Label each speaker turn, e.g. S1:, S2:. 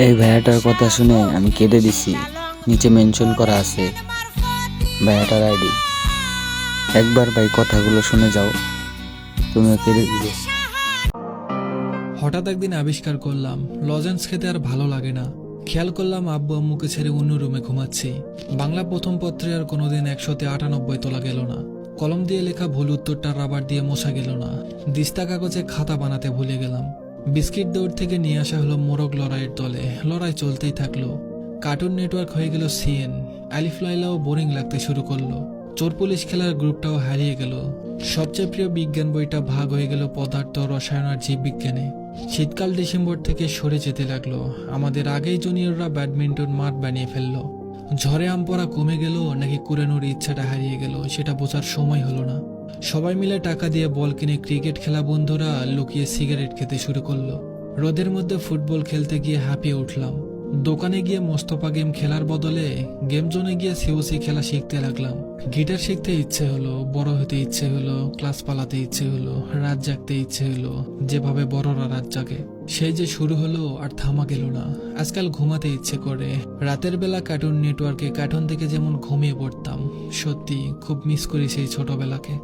S1: এই ভাইয়াটার কথা শুনে আমি কেটে দিছি। নিচে মেনশন করা আছে ভাইয়াটার আইডি। একবার ভাই কথাগুলো শুনে যাও, তুমিও কেটে দিবে।
S2: হঠাৎ একদিন আবিষ্কার করলাম লজেন্স খেতে আর ভালো লাগে না। খেয়াল করলাম আব্বু আম্মুকে ছেড়ে অন্য রুমে ঘুমাচ্ছি। বাংলা প্রথম পত্রে আর কোনোদিন 198 তোলা গেল না। কলম দিয়ে লেখা ভুল উত্তরটা রাবার দিয়ে মোছা গেল না। দিস্তা কাগজে খাতা বানাতে ভুলে গেলাম। বিস্কিট দৌড় থেকে নিয়ে আসা হলো মোরগ লড়াইয়ের দলে। লড়াই চলতেই থাকলো। কার্টুন নেটওয়ার্ক হয়ে গেল সিএন। আলিফ লাইলাও বোরিং লাগতে শুরু করলো। চোর পুলিশ খেলার গ্রুপটাও হারিয়ে গেল। সবচেয়ে প্রিয় বিজ্ঞান বইটা ভাগ হয়ে গেল পদার্থ, রসায়ন আর জীববিজ্ঞানে। শীতকাল ডিসেম্বর থেকে সরে যেতে লাগলো। আমাদের আগেই জুনিয়ররা ব্যাডমিন্টন মাঠ বানিয়ে ফেললো। ঝড়ে আম পড়া কমে গেল নাকি কুড়ানোর ইচ্ছাটা হারিয়ে গেল সেটা বোঝার সময় হলো না। সবাই মিলে টাকা দিয়ে বল কিনে ক্রিকেট খেলা বন্ধুরা লুকিয়ে সিগারেট খেতে শুরু করলো। রোদের মধ্যে ফুটবল খেলতে গিয়ে হাঁপিয়ে উঠলাম। দোকানে গিয়ে মোস্তফা গেম খেলার বদলে গেম জোনে গিয়ে সিওসি খেলা শিখতে লাগলাম। গিটার শিখতে ইচ্ছে হলো, বড় হতে ইচ্ছে হলো, ক্লাস পালাতে ইচ্ছে হলো, রাত জাগতে ইচ্ছে হলো, যেভাবে বড়রা রাত জাগে। সেই যে শুরু হলো আর থামা গেল না। আজকাল ঘুমাতে ইচ্ছে করে। রাতের বেলা কার্টুন নেটওয়ার্কে কার্টুন থেকে যেমন ঘুমিয়ে পড়তাম, সত্যি খুব মিস করি সেই ছোটবেলাকে।